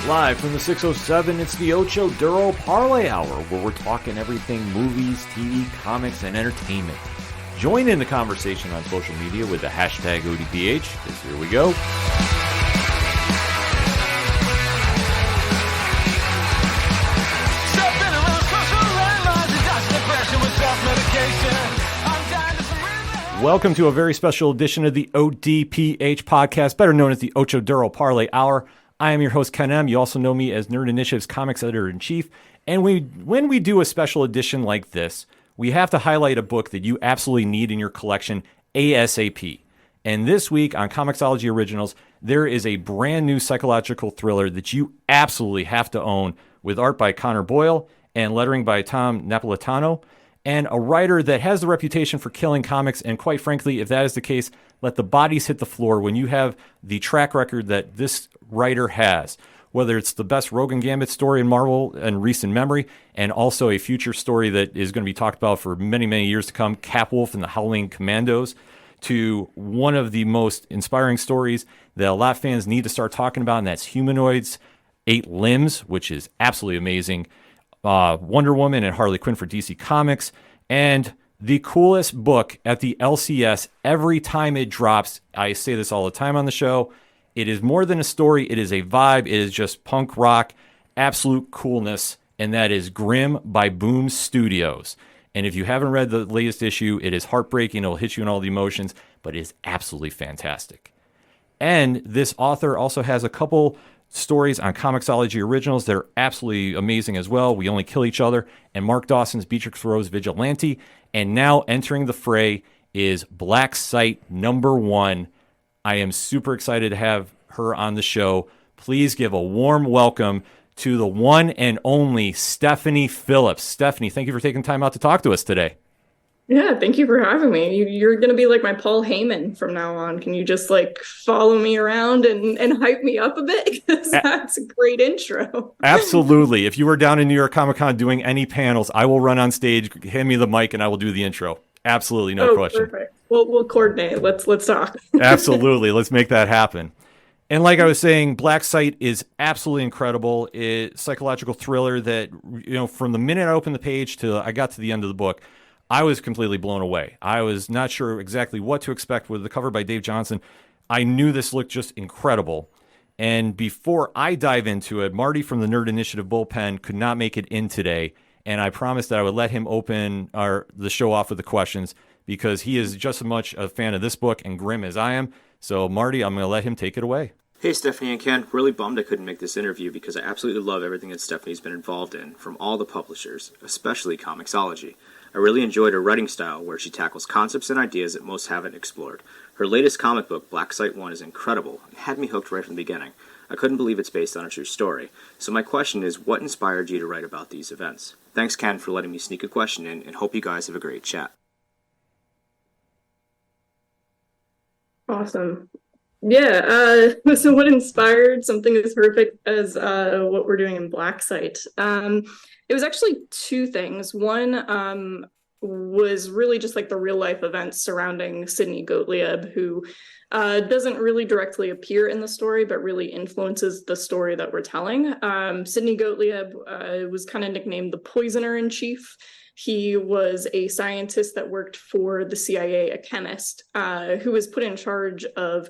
Live from the 607, it's the Ocho Duro Parlay Hour, where we're talking everything movies, TV, comics, and entertainment. Join in the conversation on social media with the hashtag ODPH, because here we go. Welcome to a very special edition of the ODPH podcast, better known as the Ocho Duro Parlay Hour. I am your host, Ken M. You also know me as Nerd Initiative's comics editor-in-chief. And when we do a special edition like this, we have to highlight a book that you absolutely need in your collection ASAP. And this week on Comixology Originals, there is a brand new psychological thriller that you absolutely have to own, with art by Connor Boyle and lettering by Tom Napolitano, and a writer that has the reputation for killing comics. And quite frankly, if that is the case, let the bodies hit the floor when you have the track record that this writer has, whether it's the best Rogue and Gambit story in Marvel in recent memory, and also a future story that is going to be talked about for many, many years to come, Capwolf and the Howling Commandos, to one of the most inspiring stories that a lot of fans need to start talking about, and that's Humanoids 8 Limbs, which is absolutely amazing. Wonder Woman and Harley Quinn for DC Comics, and the coolest book at the LCS every time it drops. I say this all the time on the show. It is more than a story. It is a vibe. It is just punk rock, absolute coolness, and that is Grimm by Boom Studios. And if you haven't read the latest issue, it is heartbreaking. It'll hit you in all the emotions, but it is absolutely fantastic. And this author also has a couple stories on Comixology Originals. They're absolutely amazing as well. We Only Kill Each Other and Mark Dawson's Beatrix Rose Vigilante. And now entering the fray is Black Site #1. I am super excited to have her on the show. Please give a warm welcome to the one and only Stephanie Phillips. Stephanie, thank you for taking time out to talk to us today. Yeah, thank you for having me. You're going to be like my Paul Heyman from now on. Can you just follow me around and hype me up a bit? Because that's a great intro. Absolutely. If you were down in New York Comic Con doing any panels, I will run on stage, hand me the mic, and I will do the intro. Absolutely, no question. Perfect. We'll coordinate. Let's talk. Absolutely. Let's make that happen. And like I was saying, Black Site is absolutely incredible. It's a psychological thriller that, from the minute I opened the page to I got to the end of the book, I was completely blown away. I was not sure exactly what to expect with the cover by Dave Johnson. I knew this looked just incredible. And before I dive into it, Marty from the Nerd Initiative bullpen could not make it in today. And I promised that I would let him open the show off with the questions, because he is just as much a fan of this book and Grimm as I am. So Marty, I'm going to let him take it away. Hey Stephanie and Ken, really bummed I couldn't make this interview because I absolutely love everything that Stephanie's been involved in, from all the publishers, especially Comixology. I really enjoyed her writing style, where she tackles concepts and ideas that most haven't explored. Her latest comic book, Black Site 1, is incredible and had me hooked right from the beginning. I couldn't believe it's based on a true story. So my question is, what inspired you to write about these events? Thanks, Ken, for letting me sneak a question in, and hope you guys have a great chat. Awesome. Yeah, so what inspired something as perfect as what we're doing in Black Site? It was actually two things. One was really just the real life events surrounding Sidney Gottlieb, who doesn't really directly appear in the story, but really influences the story that we're telling. Sidney Gottlieb was kind of nicknamed the Poisoner in Chief. He was a scientist that worked for the CIA, a chemist, who was put in charge of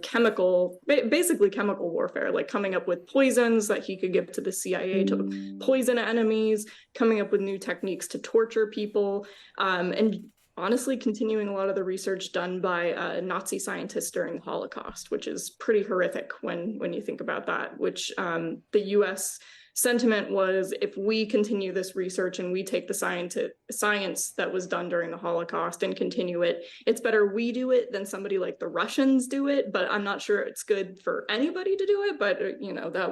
basically chemical warfare, coming up with poisons that he could give to the CIA to poison enemies, coming up with new techniques to torture people, and honestly continuing a lot of the research done by Nazi scientists during the Holocaust, which is pretty horrific when you think about that, which the US sentiment was, if we continue this research and we take the science that was done during the Holocaust and continue it, it's better we do it than somebody like the Russians do it. But I'm not sure it's good for anybody to do it. But that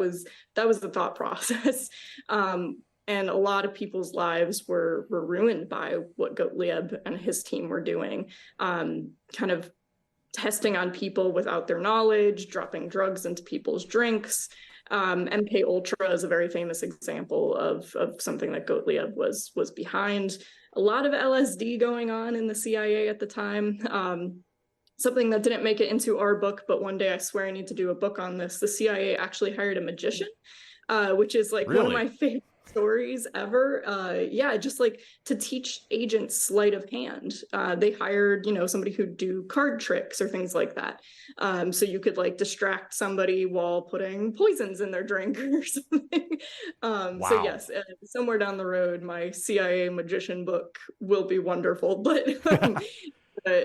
was the thought process. And a lot of people's lives were ruined by what Gottlieb and his team were doing, kind of testing on people without their knowledge, dropping drugs into people's drinks. MK Ultra is a very famous example of something that Gottlieb was behind. A lot of LSD going on in the CIA at the time. Something that didn't make it into our book, but one day I swear I need to do a book on this. The CIA actually hired a magician which is like one of Really? my favorite stories ever. Yeah, just like to teach agents sleight of hand. They hired, somebody who'd do card tricks or things like that. So you could like distract somebody while putting poisons in their drink or something. So Wow. yes, somewhere down the road, my CIA magician book will be wonderful, but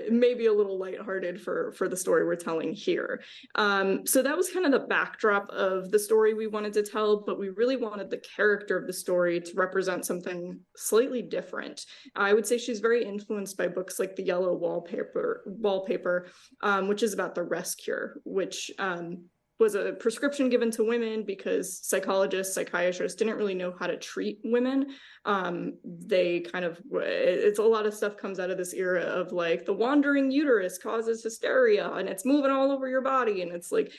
maybe a little lighthearted for the story we're telling here. So that was kind of the backdrop of the story we wanted to tell, but we really wanted the character of the story to represent something slightly different. I would say she's very influenced by books like The Yellow Wallpaper, which is about the rest cure, which was a prescription given to women because psychologists, psychiatrists didn't really know how to treat women. They kind of, it's a lot of stuff comes out of this era of like the wandering uterus causes hysteria and it's moving all over your body. And it's like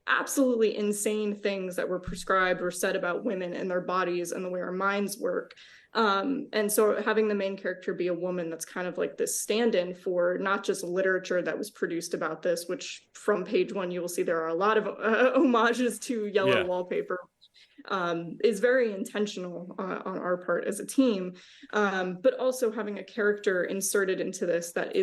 absolutely insane things that were prescribed or said about women and their bodies and the way our minds work. And so having the main character be a woman that's kind of like this stand-in for not just literature that was produced about this, which from page one, you will see there are a lot of homages to Yellow Wallpaper, is very intentional on our part as a team, but also having a character inserted into this that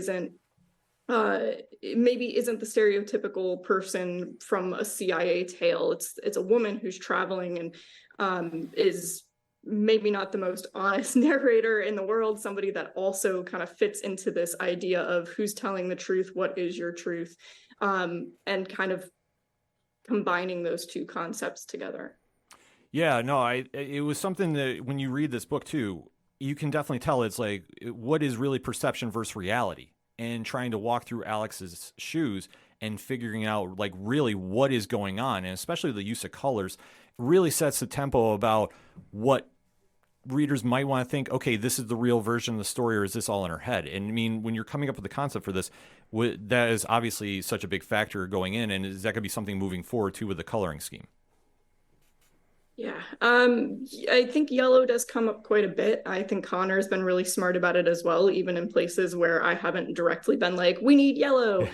maybe isn't the stereotypical person from a CIA tale. It's a woman who's traveling and is maybe not the most honest narrator in the world, somebody that also kind of fits into this idea of who's telling the truth, what is your truth, and kind of combining those two concepts together. Yeah, no, it was something that when you read this book too, you can definitely tell it's like what is really perception versus reality, and trying to walk through Alex's shoes and figuring out like really what is going on, and especially the use of colors really sets the tempo about what readers might want to think, okay, this is the real version of the story, or is this all in her head? And I mean, when you're coming up with the concept for this, that is obviously such a big factor going in, and is that going to be something moving forward too with the coloring scheme? Yeah, I think yellow does come up quite a bit. I think Connor's been really smart about it as well, even in places where I haven't directly been like, we need yellow.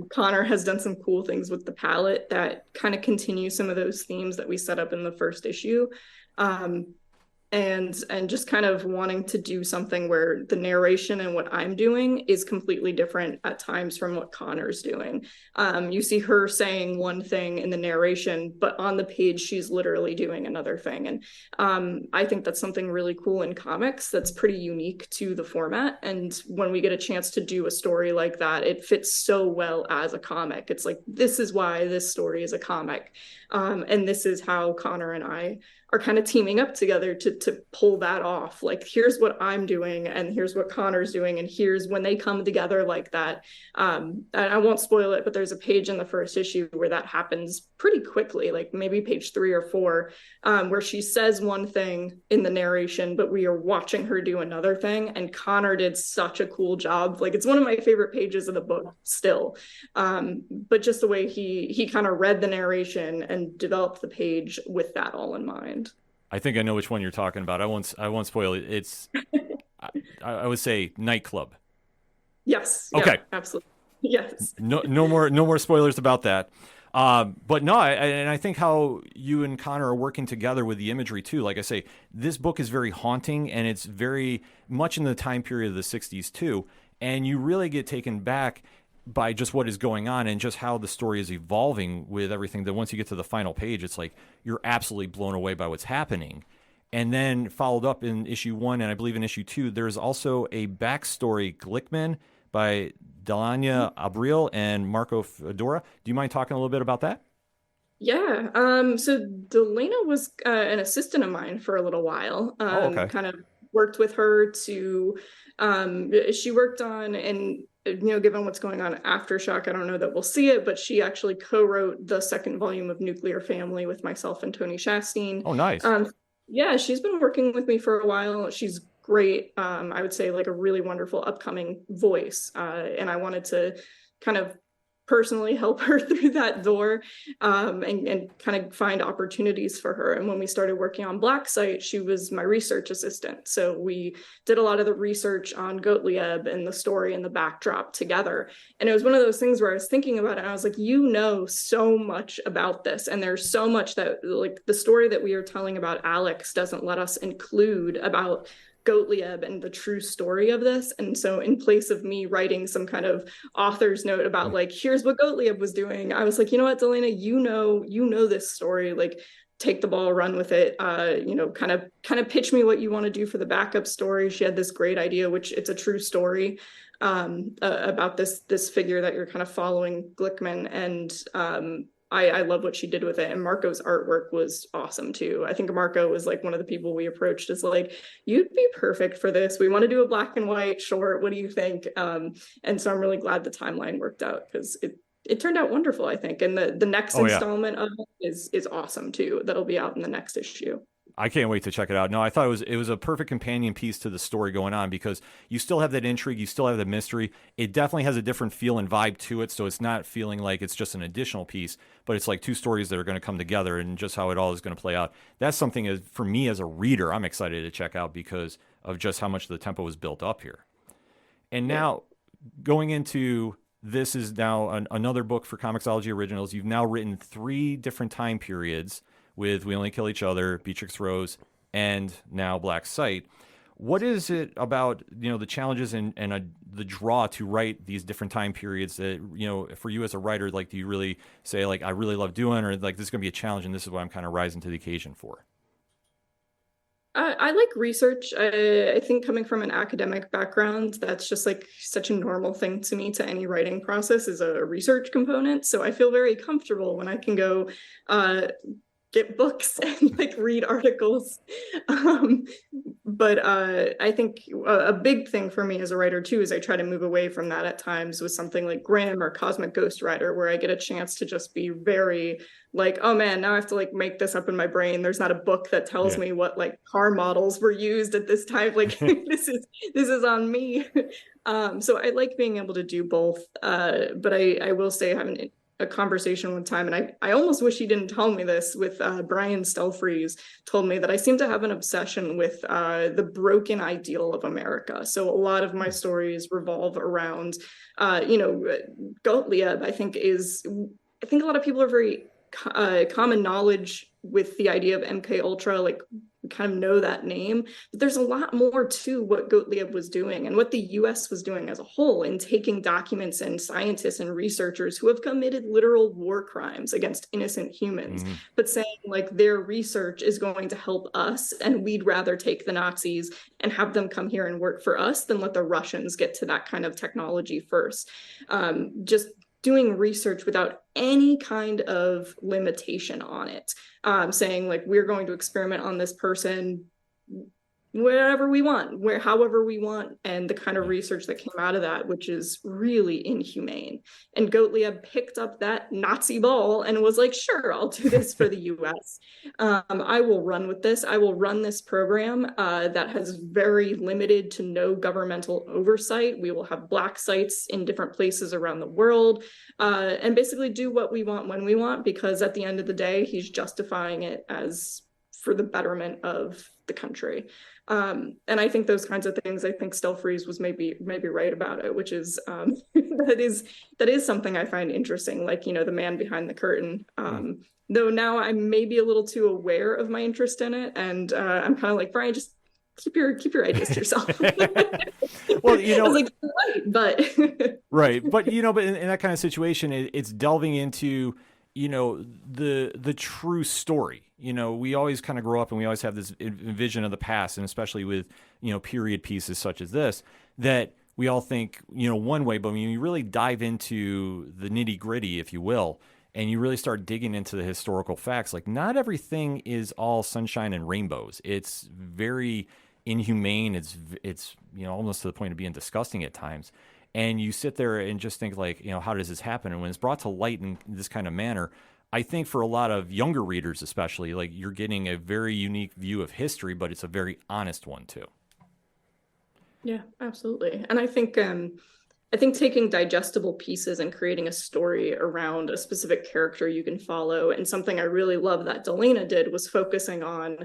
Connor has done some cool things with the palette that kind of continue some of those themes that we set up in the first issue. And just kind of wanting to do something where the narration and what I'm doing is completely different at times from what Connor's doing. You see her saying one thing in the narration, but on the page she's literally doing another thing. And I think that's something really cool in comics that's pretty unique to the format. And when we get a chance to do a story like that, it fits so well as a comic. It's like, this is why this story is a comic. And this is how Connor and I are kind of teaming up together to pull that off. Like, here's what I'm doing and here's what Connor's doing. And here's when they come together like that. And I won't spoil it, but there's a page in the first issue where that happens pretty quickly, like maybe page 3 or 4, where she says one thing in the narration, but we are watching her do another thing. And Connor did such a cool job. Like, it's one of my favorite pages of the book still. But just the way he kind of read the narration and developed the page with that all in mind. I think I know which one you're talking about. I won't spoil it. It's I would say Nightclub. Yes. Okay. Yeah, absolutely. Yes. No more spoilers about that. But no, and I think how you and Connor are working together with the imagery too. Like I say, this book is very haunting, and it's very much in the time period of the 60s too. And you really get taken back by just what is going on and just how the story is evolving with everything, that once you get to the final page, it's like you're absolutely blown away by what's happening. And then followed up in issue 1, and I believe in issue 2, there's also a backstory, Glickman, by Delania Abril and Marco Fedora. Do you mind talking a little bit about that? Yeah. So Delana was an assistant of mine for a little while. Okay. Kind of worked with her to, she worked on, and given what's going on at Aftershock, I don't know that we'll see it, but she actually co-wrote the second volume of Nuclear Family with myself and Tony Shastine. Oh, nice. Yeah, she's been working with me for a while. She's great. I would say like a really wonderful upcoming voice. And I wanted to kind of personally help her through that door, and kind of find opportunities for her. And when we started working on Black Site, she was my research assistant. So we did a lot of the research on Gottlieb and the story and the backdrop together. And it was one of those things where I was thinking about it and I was like, you know so much about this. And there's so much that, like, the story that we are telling about Alex doesn't let us include about Gottlieb and the true story of this. And so in place of me writing some kind of author's note about like, here's what Gottlieb was doing, I was like, you know what, Delana, you know this story, like, take the ball, run with it, kind of pitch me what you want to do for the backup story. She had this great idea, which it's a true story, about this figure that you're kind of following, Glickman, and I love what she did with it. And Marco's artwork was awesome too. I think Marco was like one of the people we approached as like, you'd be perfect for this. We want to do a black and white short. What do you think? And so I'm really glad the timeline worked out, because it turned out wonderful, I think. And the next installment of it is awesome too. That'll be out in the next issue. I can't wait to check it out. No, I thought it was a perfect companion piece to the story going on, because you still have that intrigue, you still have the mystery. It definitely has a different feel and vibe to it, so it's not feeling like it's just an additional piece, but it's like two stories that are going to come together, and just how it all is going to play out. That's something, for me as a reader, I'm excited to check out because of just how much the tempo was built up here. And now, going into this is now another book for Comixology Originals. You've now written 3 different time periods with We Only Kill Each Other, Beatrix Rose, and now Black Site. What is it about, the challenges and the draw to write these different time periods that, for you as a writer, like, do you really say, like, I really love doing, or like, this is going to be a challenge and this is what I'm kind of rising to the occasion for? I like research. I think coming from an academic background, that's just like such a normal thing to me, to any writing process, is a research component. So I feel very comfortable when I can go get books and like read articles. But I think a big thing for me as a writer too is I try to move away from that at times with something like Grimm or Cosmic Ghost Rider, where I get a chance to just be very like, oh man, now I have to like make this up in my brain. There's not a book that tells me what like car models were used at this time. Like this is on me. So I like being able to do both. But I will say, having a conversation one time, and I almost wish he didn't tell me this, with Brian Stelfreeze, told me that I seem to have an obsession with the broken ideal of America. So a lot of my stories revolve around, Gottlieb, I think a lot of people are very common knowledge with the idea of MK Ultra, like we kind of know that name, but there's a lot more to what Gottlieb was doing and what the US was doing as a whole in taking documents and scientists and researchers who have committed literal war crimes against innocent humans, but saying like their research is going to help us, and we'd rather take the Nazis and have them come here and work for us than let the Russians get to that kind of technology first. Just doing research without any kind of limitation on it, saying like, we're going to experiment on this person wherever we want, however we want, and the kind of research that came out of that, which is really inhumane. And Gottlieb picked up that Nazi ball and was like, sure, I'll do this for the US. I will run with this. I will run this program that has very limited to no governmental oversight. We will have black sites in different places around the world, and basically do what we want when we want, because at the end of the day, he's justifying it as for the betterment of the country. And I think those kinds of things, I think Stelfreeze was maybe right about it, which is that is something I find interesting, like, the man behind the curtain. Though now I'm maybe a little too aware of my interest in it, and I'm kind of like, Brian, just keep your ideas to yourself. Well, I was like, right, but right, but but in that kind of situation, it's delving into the true story. We always kind of grow up and we always have this vision of the past, and especially with period pieces such as this, that we all think one way, but when you really dive into the nitty gritty, if you will, and you really start digging into the historical facts, like, not everything is all sunshine and rainbows. It's very inhumane. It's almost to the point of being disgusting at times. And you sit there and just think, like, how does this happen? And when it's brought to light in this kind of manner, I think for a lot of younger readers especially, like, you're getting a very unique view of history, but it's a very honest one too. Yeah, absolutely. And I think I think taking digestible pieces and creating a story around a specific character you can follow. And something I really love that Delana did was focusing on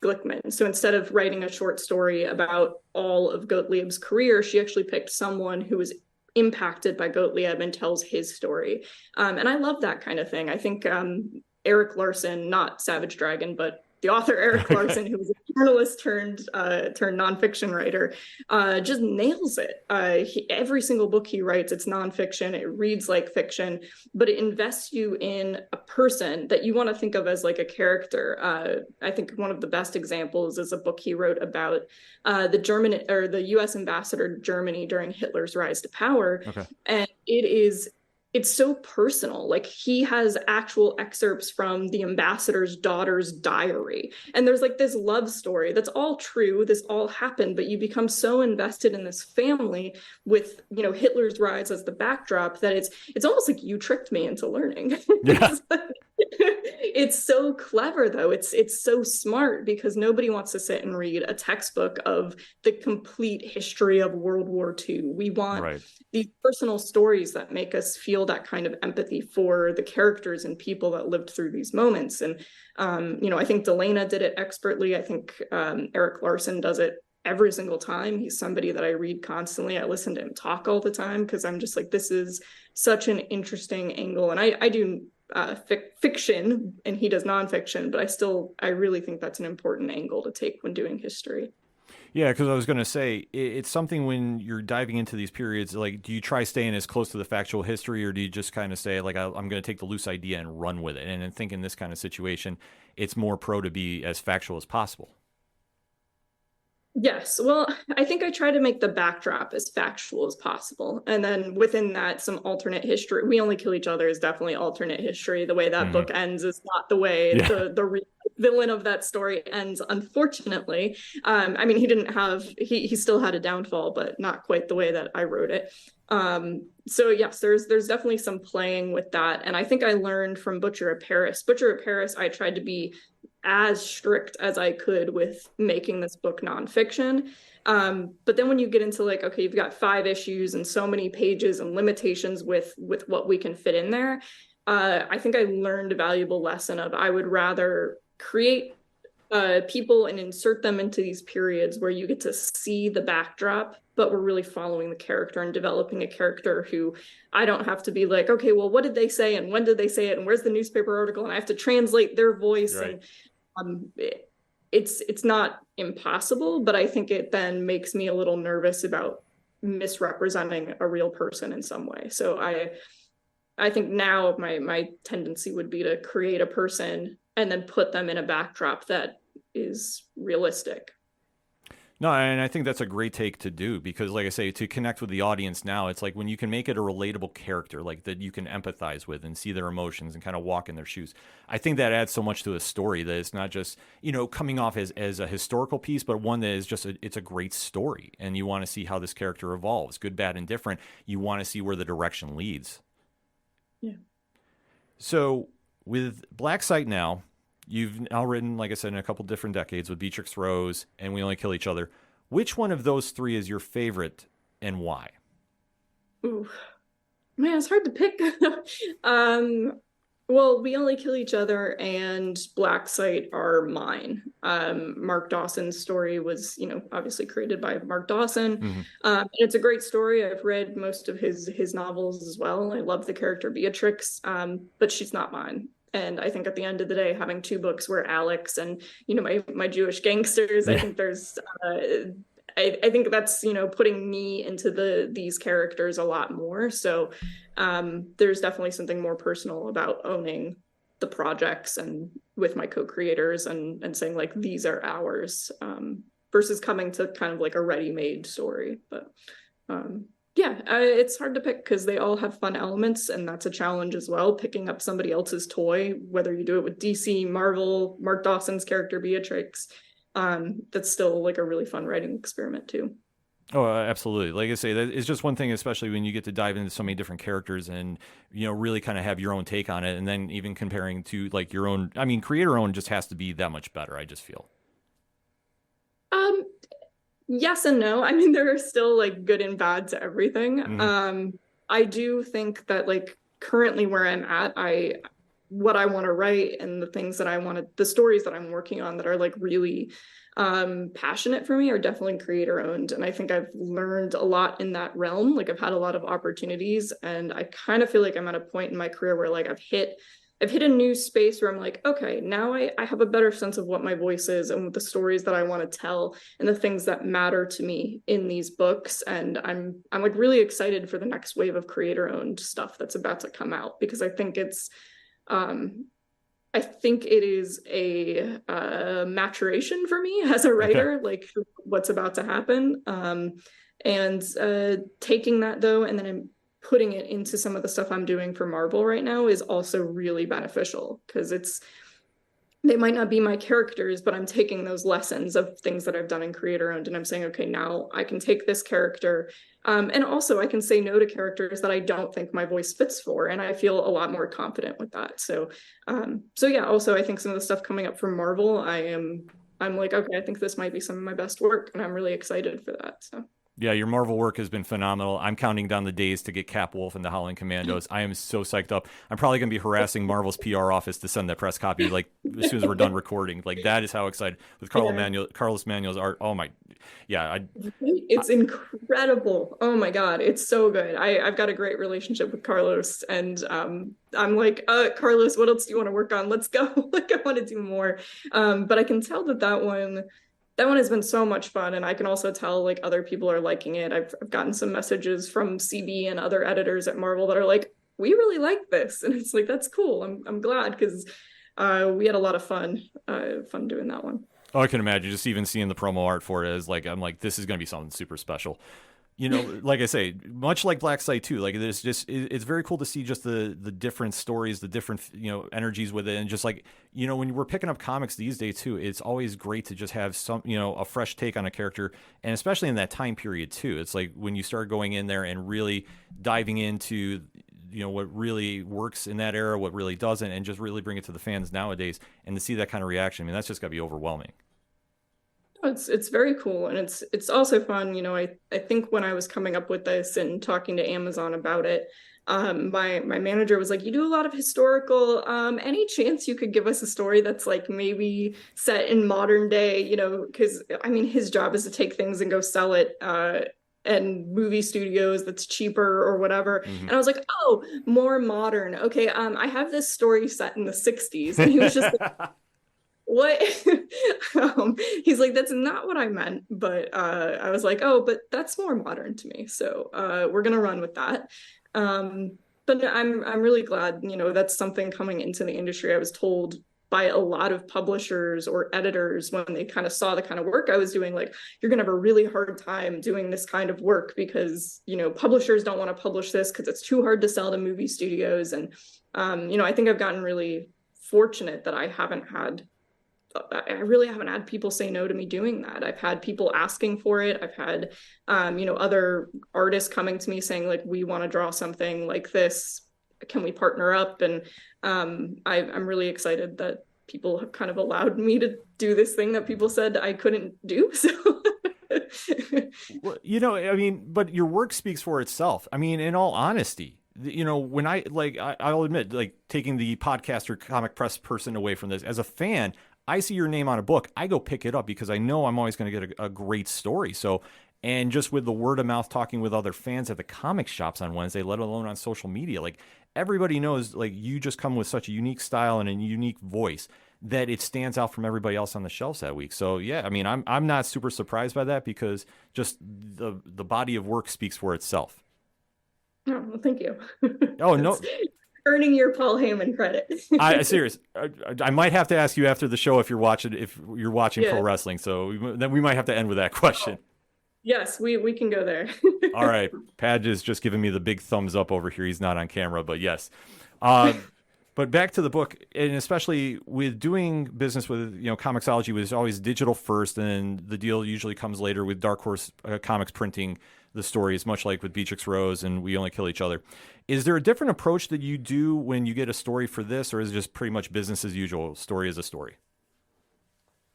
Glickman. So instead of writing a short story about all of Gottlieb's career, she actually picked someone who was impacted by Gottlieb and tells his story. And I love that kind of thing. I think Eric Larson, not Savage Dragon, but the author Eric Larson, who was a journalist turned nonfiction writer, just nails it. Every single book he writes, it's nonfiction. It reads like fiction, but it invests you in a person that you want to think of as like a character. I think one of the best examples is a book he wrote about the U.S. ambassador to Germany during Hitler's rise to power, Okay. and it's so personal. Like, he has actual excerpts from the ambassador's daughter's diary. And there's like this love story that's all true. This all happened, but you become so invested in this family with, Hitler's rise as the backdrop that it's almost like you tricked me into learning. Yeah. It's so clever, though. It's so smart, because nobody wants to sit and read a textbook of the complete history of World War II. We want these personal stories that make us feel that kind of empathy for the characters and people that lived through these moments. And, I think Delana did it expertly. I think Eric Larson does it every single time. He's somebody that I read constantly. I listen to him talk all the time, because I'm just like, this is such an interesting angle. And I do fiction, and he does nonfiction, but I really think that's an important angle to take when doing history. Yeah, because I was going to say, it's something when you're diving into these periods, like, do you try staying as close to the factual history, or do you just kind of say, like, I'm going to take the loose idea and run with it? And I think in this kind of situation, it's more pro to be as factual as possible. Yes. Well, I think I try to make the backdrop as factual as possible. And then within that, some alternate history. We Only Kill Each Other is definitely alternate history. The way that book ends is not the way the villain of that story ends, unfortunately. He didn't have, he still had a downfall, but not quite the way that I wrote it. So yes, there's definitely some playing with that. And I think I learned from Butcher of Paris. Butcher of Paris, I tried to be as strict as I could with making this book nonfiction. But then when you get into like, okay, you've got 5 issues and so many pages and limitations with what we can fit in there, I think I learned a valuable lesson of, I would rather create people and insert them into these periods where you get to see the backdrop, but we're really following the character and developing a character who I don't have to be like, okay, well, what did they say and when did they say it and where's the newspaper article, and I have to translate their voice. Right. And it's not impossible, but I think it then makes me a little nervous about misrepresenting a real person in some way. So I think now my tendency would be to create a person and then put them in a backdrop that is realistic. No, and I think that's a great take to do, because like I say, to connect with the audience now, it's like when you can make it a relatable character, like that you can empathize with and see their emotions and kind of walk in their shoes. I think that adds so much to a story that it's not just, coming off as a historical piece, but one that is just, it's a great story. And you want to see how this character evolves, good, bad, and different. You want to see where the direction leads. Yeah. So with Black Site now, you've now written, like I said, in a couple different decades with Beatrix Rose and We Only Kill Each Other. Which one of those 3 is your favorite and why? Ooh, man, it's hard to pick. Well, We Only Kill Each Other and Black Site are mine. Mark Dawson's story was, obviously created by Mark Dawson. Mm-hmm. And it's a great story. I've read most of his novels as well. I love the character Beatrix, but she's not mine. And I think at the end of the day, having 2 books where Alex and, my Jewish gangsters, I think there's, I think that's, putting me into these characters a lot more. So there's definitely something more personal about owning the projects and with my co-creators and saying like, these are ours, versus coming to kind of like a ready-made story. But it's hard to pick because they all have fun elements, and that's a challenge as well. Picking up somebody else's toy, whether you do it with DC, Marvel, Mark Dawson's character Beatrix, that's still like a really fun writing experiment too. Oh, absolutely. Like I say, that is just one thing, especially when you get to dive into so many different characters and, really kind of have your own take on it. And then even comparing to like your own, creator own just has to be that much better, I just feel. Yes and no. I mean, there are still like good and bad to everything. I do think that like currently where I'm at, what I want to write and the things that the stories that I'm working on that are like really passionate for me are definitely creator owned. And I think I've learned a lot in that realm. Like I've had a lot of opportunities, and I kind of feel like I'm at a point in my career where like I've hit a new space where I'm like, okay, now I have a better sense of what my voice is and the stories that I want to tell and the things that matter to me in these books. And I'm like really excited for the next wave of creator owned stuff that's about to come out, because um I think it is a maturation for me as a writer, like what's about to happen. And taking that though, and then I'm putting it into some of the stuff I'm doing for Marvel right now is also really beneficial, because they might not be my characters, but I'm taking those lessons of things that I've done in creator owned, and I'm saying, okay, now I can take this character, and also I can say no to characters that I don't think my voice fits for, and I feel a lot more confident with that. So yeah. Also, I think some of the stuff coming up from Marvel, I'm like, okay, I think this might be some of my best work, and I'm really excited for that. So. Yeah, your Marvel work has been phenomenal. I'm counting down the days to get Cap Wolf and the Howling Commandos. I am so psyched up. I'm probably going to be harassing Marvel's PR office to send that press copy like as soon as we're done recording. Like that is how excited with Carlos Manuel's art. Oh my, yeah, it's incredible. Oh my God, it's so good. I've got a great relationship with Carlos, and I'm like, Carlos, what else do you want to work on? Let's go. Like I want to do more. But I can tell that one has been so much fun, and I can also tell like other people are liking it. I've gotten some messages from CB and other editors at Marvel that are like, we really like this, and it's like, that's cool. I'm glad, because we had a lot of fun doing that one. Oh, I can imagine just even seeing the promo art for it is like, I'm like, this is going to be something super special. You know, like I say, much like Black Site too, like it's very cool to see just the different stories, the different, energies with it. And just like, when we're picking up comics these days too, it's always great to just have some, a fresh take on a character. And especially in that time period too, it's like when you start going in there and really diving into, what really works in that era, what really doesn't, and just really bring it to the fans nowadays, and to see that kind of reaction. I mean, that's just gotta be overwhelming. It's very cool, and it's also fun. I think when I was coming up with this and talking to Amazon about it, my manager was like, "You do a lot of historical. Any chance you could give us a story that's like maybe set in modern day? Because I mean, his job is to take things and go sell it." And movie studios that's cheaper or whatever. And I was like, oh, more modern. Okay, I have this story set in the 60s. And he was just like, what? He's like, that's not what I meant. But I was like, oh, but that's more modern to me. So we're gonna run with that. But I'm really glad, that's something coming into the industry. I was told by a lot of publishers or editors when they kind of saw the kind of work I was doing, like, you're gonna have a really hard time doing this kind of work because, publishers don't want to publish this because it's too hard to sell to movie studios. And, I think I've gotten really fortunate that I really haven't had people say no to me doing that. I've had people asking for it. I've had, other artists coming to me saying like, we want to draw something like this. Can we partner up? And I'm really excited that people have kind of allowed me to do this thing that people said I couldn't do. So, well, I mean, but your work speaks for itself. I mean, in all honesty, when I'll admit, like taking the podcast or comic press person away from this, as a fan, I see your name on a book, I go pick it up because I know I'm always going to get a great story. So, and just with the word of mouth talking with other fans at the comic shops on Wednesday, let alone on social media, like everybody knows, like you just come with such a unique style and a unique voice that it stands out from everybody else on the shelves that week. So yeah, I mean, I'm not super surprised by that because just the body of work speaks for itself. Oh, well, thank you. Oh, no. Earning your Paul Heyman credit. Serious. I might have to ask you after the show if you're watching pro wrestling. So then we might have to end with that question. Oh. Yes, we can go there. All right. Padge is just giving me the big thumbs up over here. He's not on camera, but yes. But back to the book, and especially with doing business with, Comixology was always digital first, and the deal usually comes later with Dark Horse Comics printing the stories, much like with Beatrix Rose and We Only Kill Each Other. Is there a different approach that you do when you get a story for this, or is it just pretty much business as usual? Story is a story.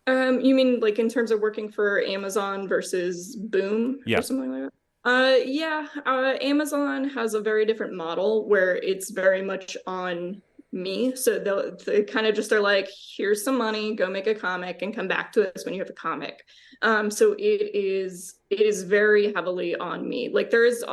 You mean like in terms of working for Amazon versus Boom or Yeah. something like that? Yeah, Amazon has a very different model where it's very much on me. So they kind of just are like, here's some money, go make a comic and come back to us when you have a comic. So it is very heavily on me. Like there is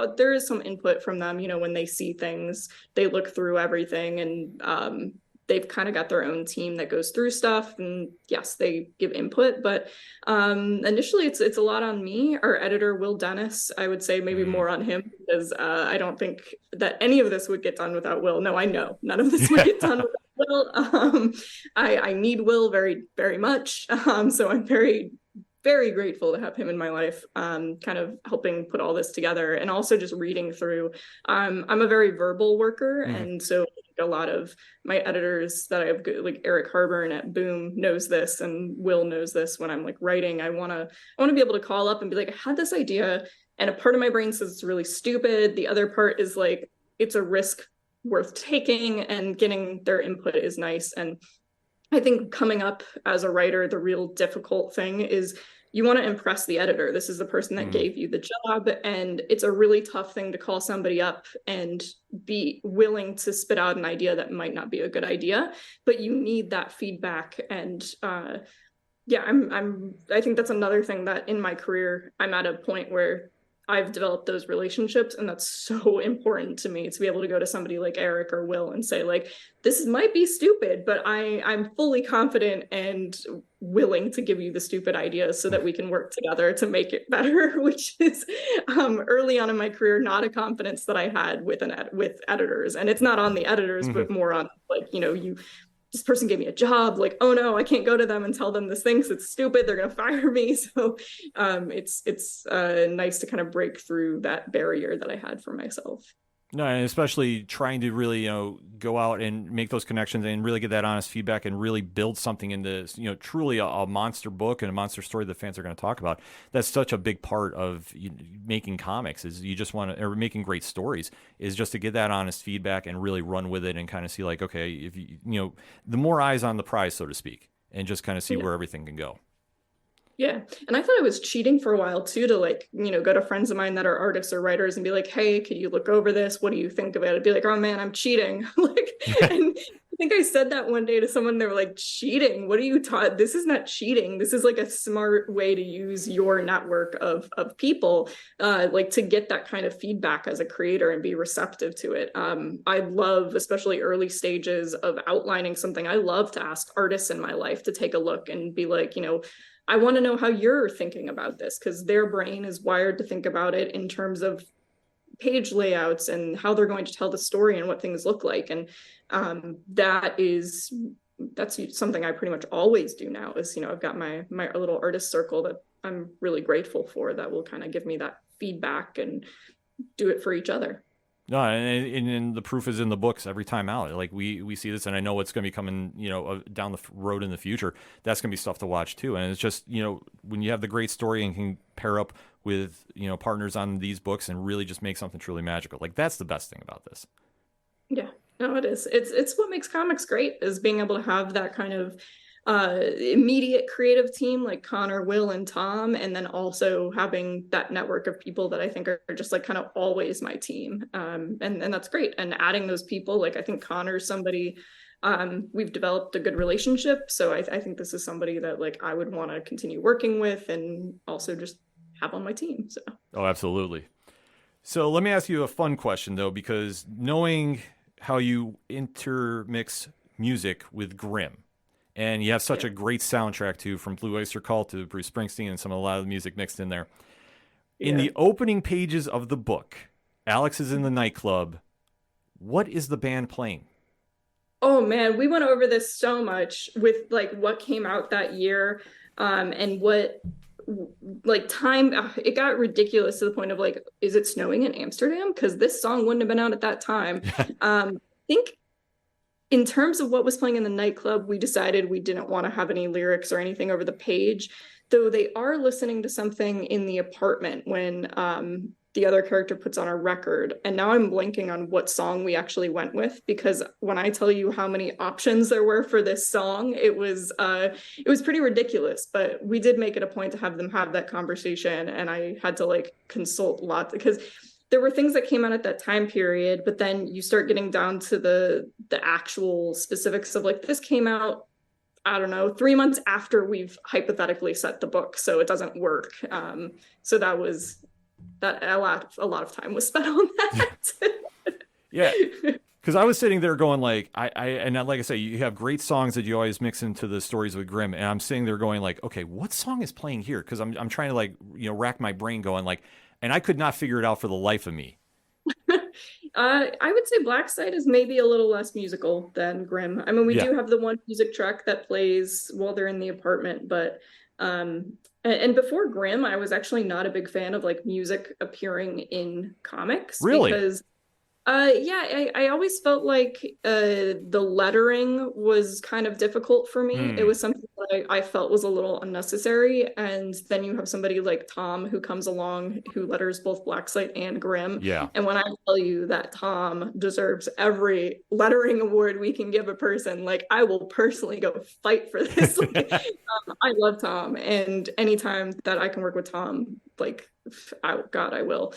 some input from them, when they see things, they look through everything and they've kind of got their own team that goes through stuff, and yes, they give input, but initially it's a lot on me. Our editor Will Dennis, I would say maybe more on him, because I don't think that any of this would get done without Will. No, I know none of this would get done without Will. I need Will very, very much, so I'm very, very grateful to have him in my life, kind of helping put all this together, and also just reading through. I'm a very verbal worker, and so a lot of my editors that I've, like Eric Harburn at Boom knows this, and Will knows this. When I'm like writing, I want to be able to call up and be like, I had this idea, and a part of my brain says it's really stupid. The other part is like, it's a risk worth taking, and getting their input is nice. And I think coming up as a writer, the real difficult thing is you want to impress the editor. This is the person that gave you the job. And it's a really tough thing to call somebody up and be willing to spit out an idea that might not be a good idea, but you need that feedback. And yeah, I think that's another thing that in my career, I'm at a point where I've developed those relationships, and that's so important to me, to be able to go to somebody like Eric or Will and say, like, this might be stupid, but I'm fully confident and willing to give you the stupid ideas so that we can work together to make it better, which is early on in my career not a confidence that I had with editors. And it's not on the editors, but more on like, this person gave me a job, like, oh no, I can't go to them and tell them this thing because it's stupid, they're gonna fire me. So it's nice to kind of break through that barrier that I had for myself. No, and especially trying to really, go out and make those connections and really get that honest feedback and really build something into, truly a monster book and a monster story that fans are going to talk about. That's such a big part of making comics, is you just want to, or making great stories, is just to get that honest feedback and really run with it and kind of see like, okay, if the more eyes on the prize, so to speak, and just kind of see where everything can go. Yeah. And I thought I was cheating for a while too, to like, go to friends of mine that are artists or writers and be like, hey, could you look over this? What do you think of it? I'd be like, oh man, I'm cheating. And I think I said that one day to someone, they were like, cheating? What are you taught? This is not cheating. This is like a smart way to use your network of people, like to get that kind of feedback as a creator and be receptive to it. I love, especially early stages of outlining something, I love to ask artists in my life to take a look and be like, I want to know how you're thinking about this, because their brain is wired to think about it in terms of page layouts and how they're going to tell the story and what things look like. And that's something I pretty much always do now is, I've got my little artist circle that I'm really grateful for, that will kind of give me that feedback and do it for each other. No, and the proof is in the books every time out. Like we see this, and I know what's going to be coming, down the road in the future. That's going to be stuff to watch too. And it's just, when you have the great story and can pair up with, partners on these books and really just make something truly magical. Like that's the best thing about this. Yeah, no, it is. It's what makes comics great, is being able to have that kind of immediate creative team like Connor, Will, and Tom, and then also having that network of people that I think are just like kind of always my team, and that's great. And adding those people, like I think Connor's somebody, we've developed a good relationship, so I think this is somebody that like I would want to continue working with and also just have on my team. So absolutely. So let me ask you a fun question though, because knowing how you intermix music with Grimm, and you have such a great soundtrack too, from Blue Oyster Cult to Bruce Springsteen and a lot of the music mixed in there. In the opening pages of the book, Alex is in the nightclub. What is the band playing? Oh man, we went over this so much with like what came out that year, and what like time, it got ridiculous to the point of like, is it snowing in Amsterdam? Because this song wouldn't have been out at that time. I think in terms of what was playing in the nightclub, we decided we didn't want to have any lyrics or anything over the page, though they are listening to something in the apartment when the other character puts on a record. And now I'm blanking on what song we actually went with, because when I tell you how many options there were for this song, it was pretty ridiculous. But we did make it a point to have them have that conversation, and I had to like consult a lot, because there were things that came out at that time period, but then you start getting down to the actual specifics of like, this came out, I don't know, 3 months after we've hypothetically set the book, so it doesn't work. So that a lot of time was spent on that. Yeah. Because I was sitting there going like, and like I say, you have great songs that you always mix into the stories with Grimm, and I'm sitting there going like, okay, what song is playing here? Because I'm trying to like, rack my brain going like, and I could not figure it out for the life of me. I would say Black Site is maybe a little less musical than Grimm. I mean, we do have the one music track that plays while they're in the apartment, but and before Grimm, I was actually not a big fan of like music appearing in comics. Really? Because I always felt like the lettering was kind of difficult for me. It was something that I felt was a little unnecessary. And then you have somebody like Tom who comes along who letters both Blacksite and Grimm. Yeah. And when I tell you that Tom deserves every lettering award we can give a person, like I will personally go fight for this. Like, I love Tom, and anytime that I can work with Tom, like, I will.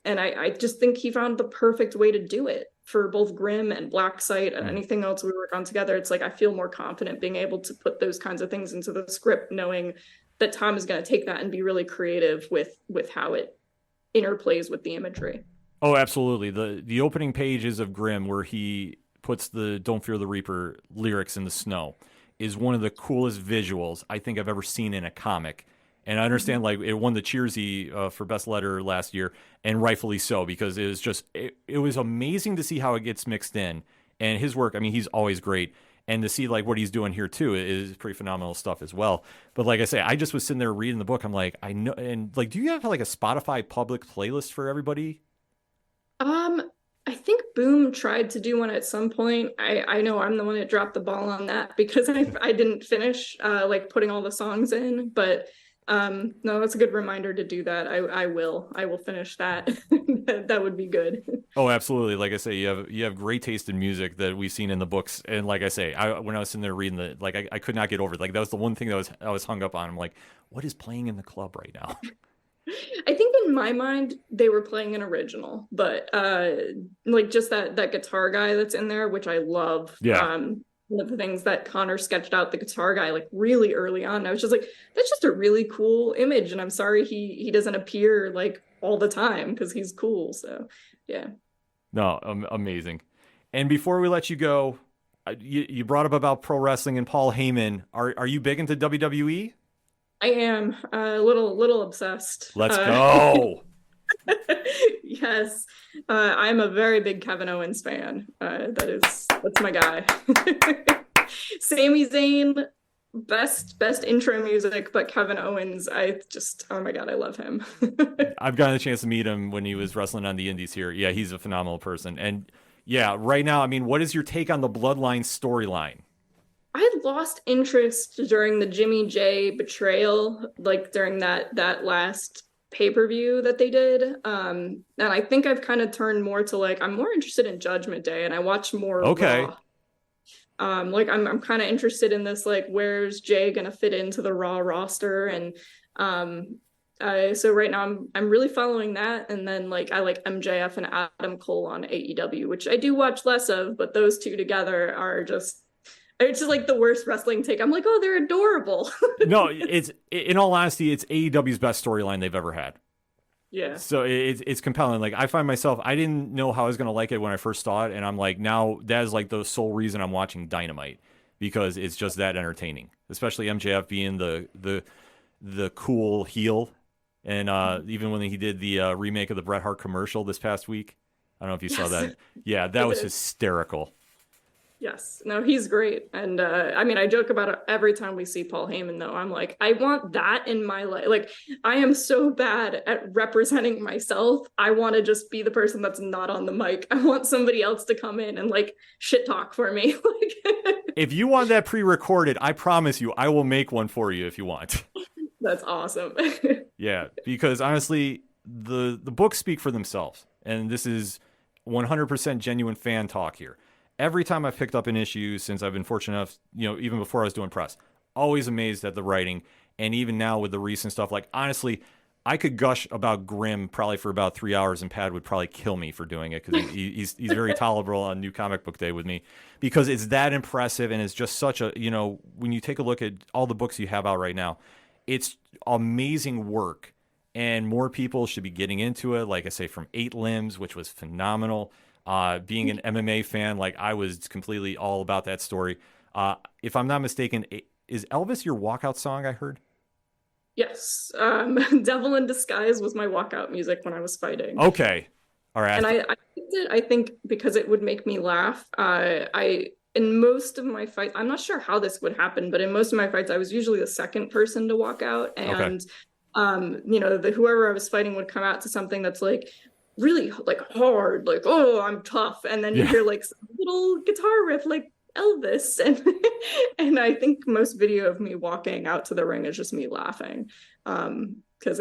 And I just think he found the perfect way to do it for both Grimm and Black Site and anything else we work on together. It's like I feel more confident being able to put those kinds of things into the script, knowing that Tom is going to take that and be really creative with how it interplays with the imagery. Oh, absolutely. The opening pages of Grimm, where he puts the "Don't Fear the Reaper" lyrics in the snow, is one of the coolest visuals I think I've ever seen in a comic. And I understand, like, it won the Cheersy for Best Letter last year, and rightfully so, because it was just, it was amazing to see how it gets mixed in. And his work, I mean, he's always great. And to see, like, what he's doing here, too, is pretty phenomenal stuff as well. But like I say, I just was sitting there reading the book. I'm like, I know, and, like, do you have, like, a Spotify public playlist for everybody? I think Boom tried to do one at some point. I know I'm the one that dropped the ball on that, because I didn't finish, like, putting all the songs in, but... no, that's a good reminder to do that. I will finish that. That would be good. Oh, absolutely. Like I say, you have great taste in music that we've seen in the books. And like I say, when I was sitting there reading I could not get over it. Like that was the one thing that I was hung up on. I'm like, what is playing in the club right now? I think in my mind they were playing an original, but like just that guitar guy that's in there, which I love. Yeah. One of the things that Connor sketched out the guitar guy like really early on, I was just like, that's just a really cool image, and I'm sorry he doesn't appear like all the time because he's cool. So yeah. No, amazing. And before we let you go, you brought up about pro wrestling and Paul Heyman. Are you big into WWE? I am a little obsessed. Let's go. Yes, I'm a very big Kevin Owens fan. That's my guy. Sami Zayn, best intro music, but Kevin Owens, oh my God, I love him. I've gotten a chance to meet him when he was wrestling on the indies here. Yeah, he's a phenomenal person. And yeah, right now, I mean, what is your take on the Bloodline storyline? I lost interest during the Jimmy J betrayal, like during that last pay-per-view that they did. And I think I've kind of turned more to like, I'm more interested in Judgment Day, and I watch more Raw. Like I'm kind of interested in this, like, where's Jay gonna fit into the Raw roster? And so right now I'm really following that. And then like I like MJF and Adam Cole on AEW, which I do watch less of, but those two together are just, it's just like the worst wrestling take. I'm like, oh, they're adorable. No, it's, in all honesty, it's AEW's best storyline they've ever had. Yeah. So it's compelling. Like I find myself, I didn't know how I was going to like it when I first saw it. And I'm like, now that is like the sole reason I'm watching Dynamite, because it's just that entertaining, especially MJF being the cool heel. And even when he did the remake of the Bret Hart commercial this past week, I don't know if you saw that. Yeah, that was hysterical. Yes, no, he's great. And I mean, I joke about it every time we see Paul Heyman, though. I'm like, I want that in my life. Like, I am so bad at representing myself. I want to just be the person that's not on the mic. I want somebody else to come in and like shit talk for me. If you want that pre-recorded, I promise you, I will make one for you if you want. That's awesome. Yeah, because honestly, the books speak for themselves, and this is 100% genuine fan talk here. Every time I've picked up an issue since I've been fortunate enough, even before I was doing press, always amazed at the writing. And even now with the recent stuff, like honestly, I could gush about Grimm probably for about 3 hours, and Pad would probably kill me for doing it because he's very tolerable on New Comic Book Day with me, because it's that impressive, and it's just such a, when you take a look at all the books you have out right now, it's amazing work, and more people should be getting into it. Like I say, from 8 Limbs, which was phenomenal. Being an MMA fan, like I was completely all about that story. If I'm not mistaken, is Elvis your walkout song? I heard. Yes. Devil in Disguise was my walkout music when I was fighting. Okay. All right. And I think because it would make me laugh. In most of my fights, I'm not sure how this would happen, but in most of my fights, I was usually the second person to walk out. And, whoever I was fighting would come out to something that's like really like hard, like, oh, I'm tough. And then you hear like some little guitar riff, like Elvis. And I think most video of me walking out to the ring is just me laughing. Because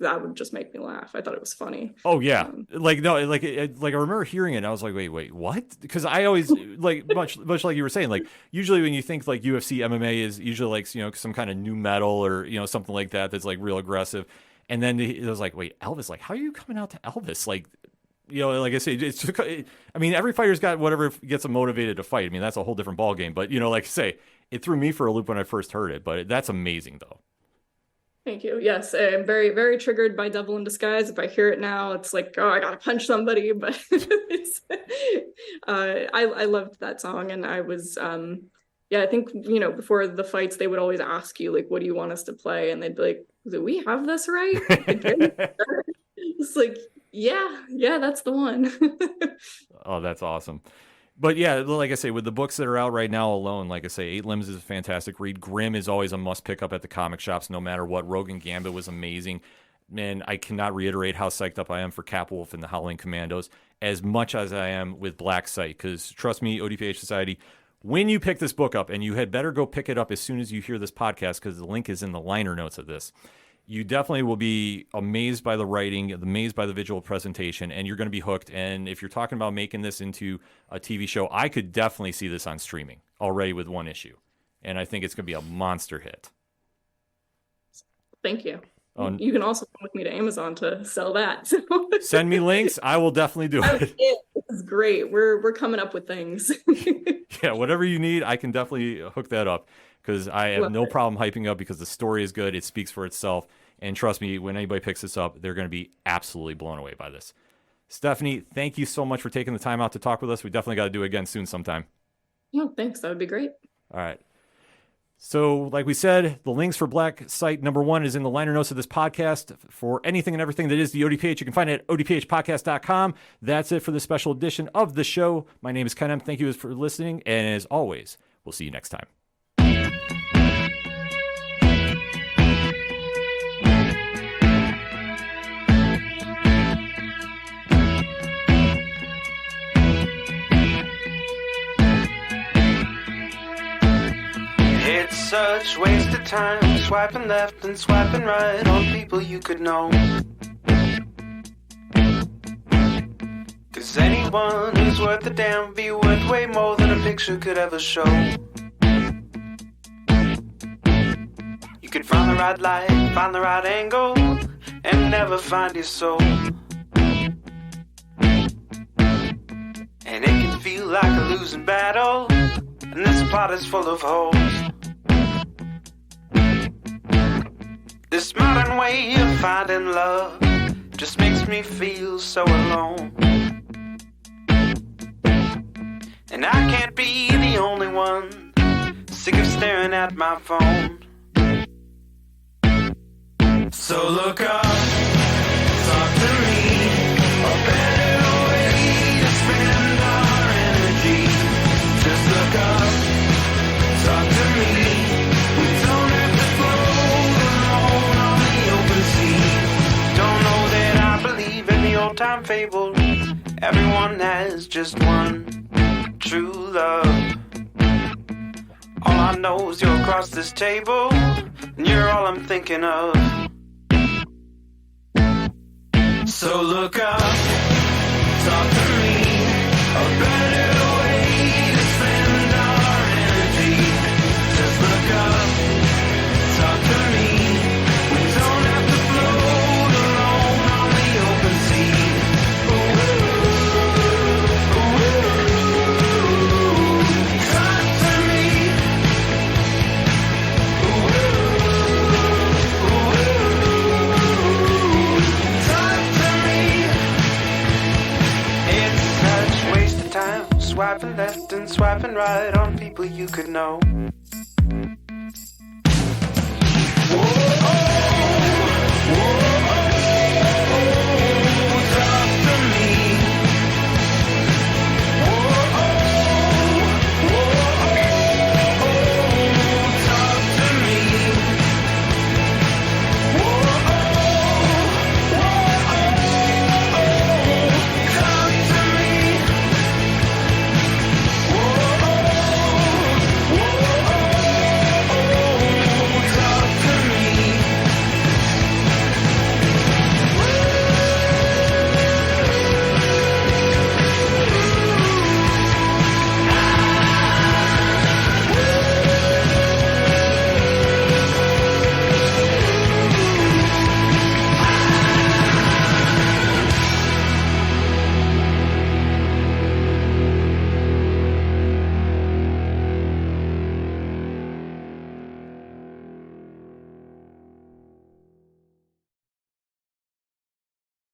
that would just make me laugh. I thought it was funny. Oh yeah, I remember hearing it, and I was like, wait, what? Because I always like much like you were saying, like usually when you think like UFC MMA is usually like some kind of new metal or something like that that's like real aggressive, and then it was like, wait, Elvis, like how are you coming out to Elvis? Like like I say, every fighter's got whatever gets them motivated to fight. I mean, that's a whole different ballgame. But like I say, it threw me for a loop when I first heard it. But that's amazing though. Thank you. Yes, I'm very, very triggered by Devil in Disguise. If I hear it now, it's like, oh, I gotta punch somebody. But it's, I loved that song, and I was, I think before the fights, they would always ask you like, what do you want us to play? And they'd be like, do we have this right? It's like, yeah, that's the one. Oh, that's awesome. But yeah, like I say, with the books that are out right now alone, like I say, 8 Limbs is a fantastic read. Grimm is always a must pick up at the comic shops, no matter what. Rogue and Gambit was amazing. And I cannot reiterate how psyched up I am for Capwolf and the Howling Commandos as much as I am with Black Sight. Because trust me, ODPH Society, when you pick this book up, and you had better go pick it up as soon as you hear this podcast, because the link is in the liner notes of this, you definitely will be amazed by the writing, amazed by the visual presentation, and you're going to be hooked. And if you're talking about making this into a TV show, I could definitely see this on streaming already with 1 issue. And I think it's going to be a monster hit. Thank you. You can also come with me to Amazon to sell that. So. Send me links. I will definitely do it. It's great. We're coming up with things. Yeah, whatever you need, I can definitely hook that up. Because I have no problem hyping up, because the story is good. It speaks for itself. And trust me, when anybody picks this up, they're going to be absolutely blown away by this. Stephanie, thank you so much for taking the time out to talk with us. We definitely got to do it again soon sometime. No, thanks. That would be great. All right. So like we said, the links for Black Sight #1 is in the liner notes of this podcast. For anything and everything that is the ODPH, you can find it at odphpodcast.com. That's it for the special edition of the show. My name is Ken M. Thank you for listening. And as always, we'll see you next time. It's such waste of time, swiping left and swiping right on people you could know. 'Cause anyone who's worth a damn be worth way more than a picture could ever show. You could find the right light, find the right angle, and never find your soul. And it can feel like a losing battle, and this plot is full of holes. This modern way of finding love just makes me feel so alone. And I can't be the only one sick of staring at my phone. So look up, talk to me, a better way to spend our energy. Just look up, talk to me. We don't have to float alone on the open sea. Don't know that I believe in the old time fable. Everyone has just one true love. All I know is you're across this table, and you're all I'm thinking of. So look up, talk to me, a better way to spend our energy. Just look up, talk to me, we don't have to float alone on the open sea. Talk to me. Talk to me. It's such waste of time, swiping left and swiping right on people you could know.